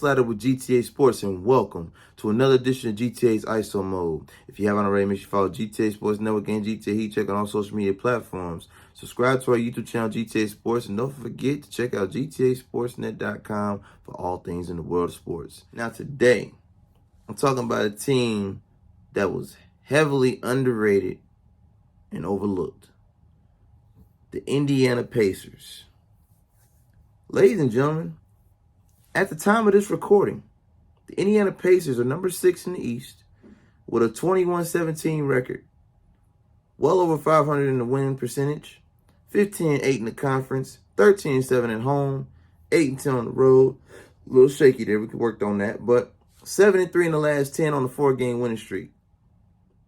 Slatter with GTA Sports, and welcome to another edition of GTA's ISO Mode. If you haven't already, make sure you follow GTA Sports Network and GTA Heat Check on all social media platforms. Subscribe to our YouTube channel, GTA Sports, and don't forget to check out GTASportsNet.com for all things in the world of sports. Now today, I'm talking about a team that was heavily underrated and overlooked. The Indiana Pacers. Ladies and gentlemen, at the time of this recording, the Indiana Pacers are number 6 in the East with a 21-17 record, well over 500 in the winning percentage, 15-8 in the conference, 13-7 at home, 8-10 on the road. A little shaky there. We could work on that, but 7-3 in the last 10 on the 4-game winning streak.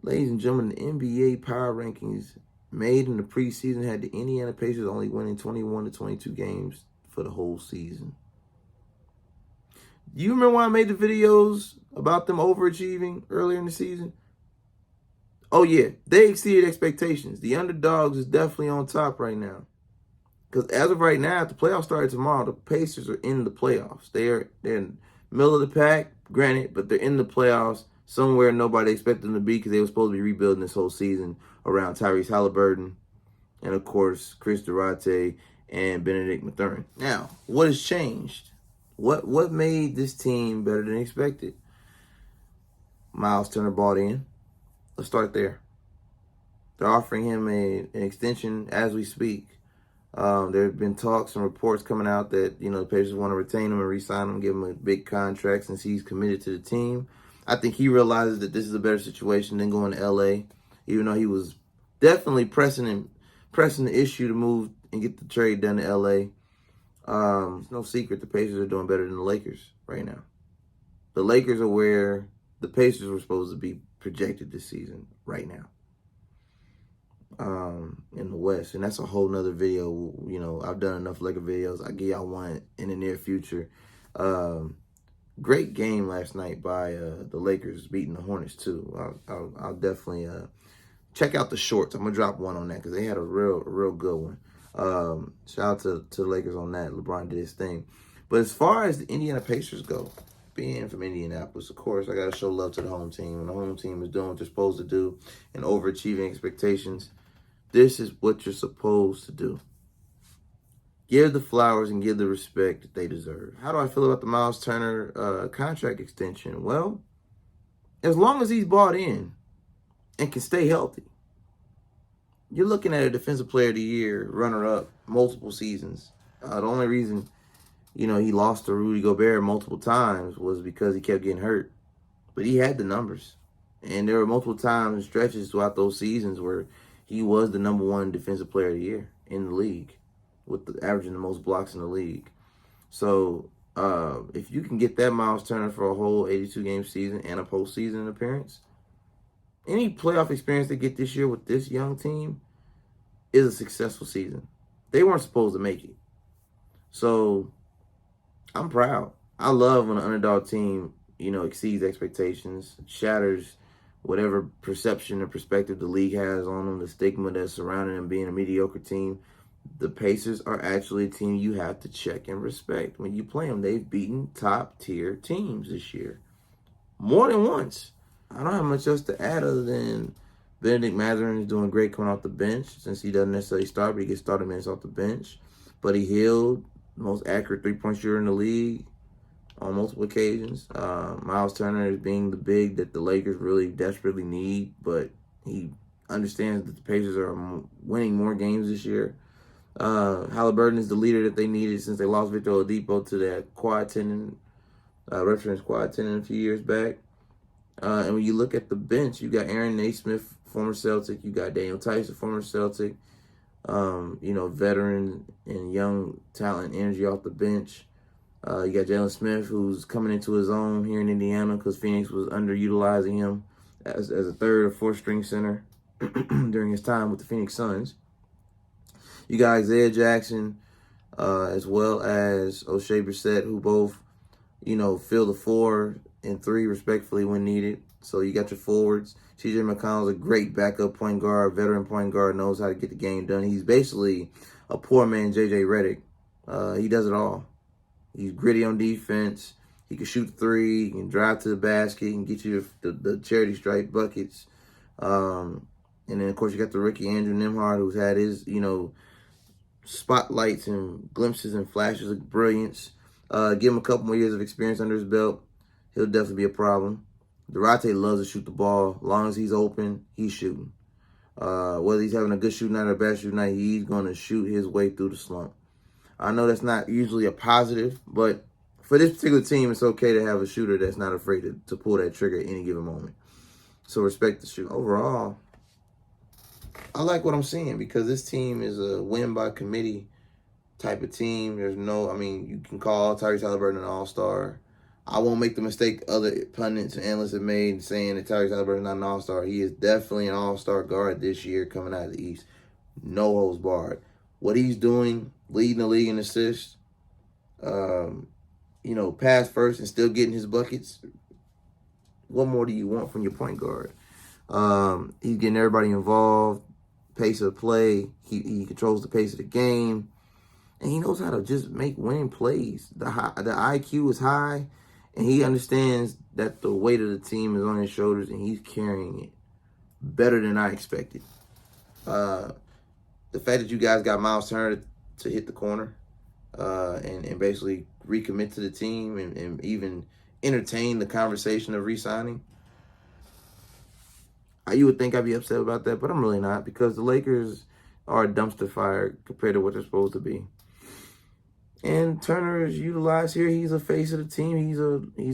Ladies and gentlemen, the NBA power rankings made in the preseason had the Indiana Pacers only winning 21 to 22 games for the whole season. Do you remember when I made the videos about them overachieving earlier in the season? Oh, yeah. They exceeded expectations. The underdogs is definitely on top right now. Because as of right now, if the playoffs started tomorrow, the Pacers are in the playoffs. They're in the middle of the pack, granted, but they're in the playoffs somewhere nobody expected them to be because they were supposed to be rebuilding this whole season around Tyrese Haliburton and, of course, Chris Durante and Bennedict Mathurin. Now, what has changed? What made this team better than expected? Miles Turner bought in. Let's start there. They're offering him an extension as we speak. There have been talks and reports coming out that, the Pacers want to retain him and re-sign him, give him a big contract since he's committed to the team. I think he realizes that this is a better situation than going to L.A., even though he was definitely pressing the issue to move and get the trade done to L.A. It's no secret the Pacers are doing better than the Lakers right now. The Lakers are where the Pacers were supposed to be projected this season right now in the West. And that's a whole nother video. I've done enough Laker videos. I'll give y'all one in the near future. Great game last night by the Lakers beating the Hornets too. I'll definitely check out the shorts. I'm going to drop one on that because they had a real good one. Shout out to the Lakers on that. LeBron did his thing. But as far as the Indiana Pacers go, being from Indianapolis, of course, I got to show love to the home team. When the home team is doing what they're supposed to do and overachieving expectations, this is what you're supposed to do. Give the flowers and give the respect that they deserve. How do I feel about the Miles Turner contract extension? Well, as long as he's bought in and can stay healthy, you're looking at a Defensive Player of the Year, runner-up, multiple seasons. The only reason, he lost to Rudy Gobert multiple times was because he kept getting hurt. But he had the numbers. And there were multiple times and stretches throughout those seasons where he was the number 1 Defensive Player of the Year in the league, averaging the most blocks in the league. So if you can get that Miles Turner for a whole 82-game season and a postseason appearance, any playoff experience they get this year with this young team is a successful season. They weren't supposed to make it. So I'm proud. I love when an underdog team, exceeds expectations, shatters whatever perception or perspective the league has on them, the stigma that's surrounding them being a mediocre team. The Pacers are actually a team you have to check and respect when you play them. They've beaten top-tier teams this year. More than once. I don't have much else to add other than Bennedict Mathurin is doing great coming off the bench since he doesn't necessarily start, but he gets started minutes off the bench. Buddy Hield, the most accurate three-point shooter in the league on multiple occasions. Miles Turner is being the big that the Lakers really desperately need, but he understands that the Pacers are winning more games this year. Haliburton is the leader that they needed since they lost Victor Oladipo to that quad tendon, reference quad tendon a few years back. And when you look at the bench, you got Aaron Naismith, former Celtic. You got Daniel Tyson, former Celtic. Veteran and young talent energy off the bench. You got Jalen Smith, who's coming into his own here in Indiana because Phoenix was underutilizing him as a 3rd or 4th string center during his time with the Phoenix Suns. You got Isaiah Jackson, as well as O'Shea Brissett, who both, fill the 4 and 3 respectfully when needed. So you got your forwards. TJ McConnell's a great backup point guard, veteran point guard, knows how to get the game done. He's basically a poor man JJ Redick. He does it all. He's gritty on defense. He can shoot three, he can drive to the basket, he can get you the charity stripe buckets. And then, of course, you got the rookie Andrew Nembhard, who's had his, spotlights and glimpses and flashes of brilliance. Give him a couple more years of experience under his belt. He'll definitely be a problem. Durate loves to shoot the ball. As long as he's open, he's shooting. Whether he's having a good shooting night or a bad shooting night, he's going to shoot his way through the slump. I know that's not usually a positive, but for this particular team, it's okay to have a shooter that's not afraid to pull that trigger at any given moment. So respect the shoot. Overall, I like what I'm seeing because this team is a win by committee type of team. You can call Tyrese Haliburton an all-star. I won't make the mistake other pundits and analysts have made saying that Tyrese Haliburton is not an all-star. He is definitely an all-star guard this year coming out of the East. No holds barred. What he's doing, leading the league in assists, pass first and still getting his buckets. What more do you want from your point guard? He's getting everybody involved. Pace of play. He controls the pace of the game. And he knows how to just make winning plays. The IQ is high. And he understands that the weight of the team is on his shoulders. And he's carrying it better than I expected. The fact that you guys got Miles Turner to hit the corner. And basically recommit to the team. And even entertain the conversation of re-signing. You would think I'd be upset about that, but I'm really not because the Lakers are a dumpster fire compared to what they're supposed to be. And Turner is utilized here. He's a face of the team. He's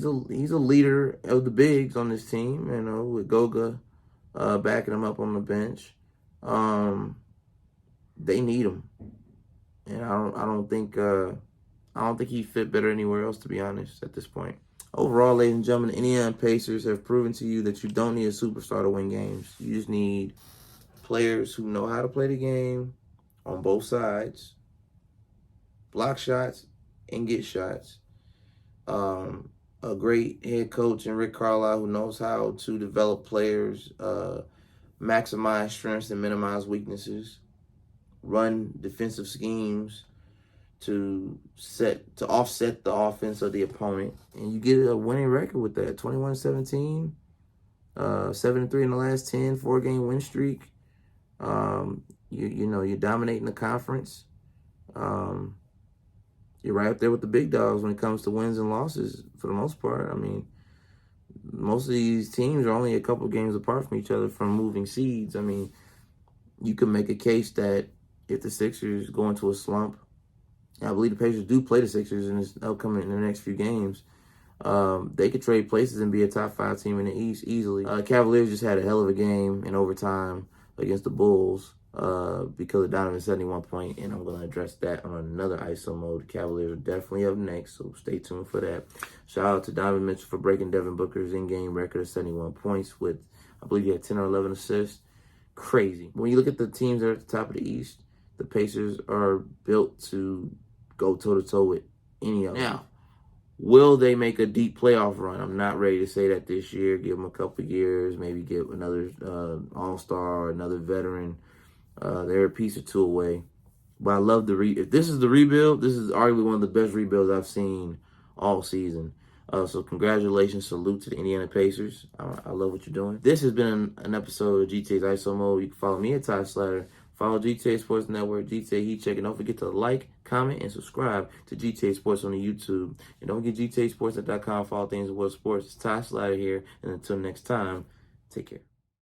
a leader of the bigs on this team. With Goga backing him up on the bench. They need him, and I don't think he fit better anywhere else, to be honest, at this point. Overall, ladies and gentlemen, the Indiana Pacers have proven to you that you don't need a superstar to win games. You just need players who know how to play the game on both sides, block shots, and get shots. A great head coach in Rick Carlisle who knows how to develop players, maximize strengths and minimize weaknesses, run defensive schemes to offset the offense of the opponent. And you get a winning record with that. 21-17, 7-3 in the last 10, 4-game win streak. You're dominating the conference. You're right up there with the big dogs when it comes to wins and losses for the most part. Most of these teams are only a couple games apart from each other from moving seeds. You can make a case that if the Sixers go into a slump, I believe the Pacers do play the Sixers in the next few games. They could trade places and be a top 5 team in the East easily. Cavaliers just had a hell of a game in overtime against the Bulls because of Donovan's 71 point, and I'm going to address that on another ISO mode. The Cavaliers are definitely up next, so stay tuned for that. Shout out to Donovan Mitchell for breaking Devin Booker's in-game record of 71 points with, I believe he had 10 or 11 assists. Crazy. When you look at the teams that are at the top of the East, the Pacers are built to go toe-to-toe with any of them. Now, will they make a deep playoff run? I'm not ready to say that this year. Give them a couple years, maybe get another all-star or another veteran. They're a piece or two away. But I love if this is the rebuild, this is arguably one of the best rebuilds I've seen all season. So congratulations, salute to the Indiana Pacers. I love what you're doing. This has been an episode of GTA's ISO Mode. You can follow me at Ty Slatter. Follow GTA Sports Network, GTA Heat Check, and don't forget to like, comment, and subscribe to GTA Sports on the YouTube. And don't forget GTAsports.com for all things world sports. It's Ty Slatter here, and until next time, take care.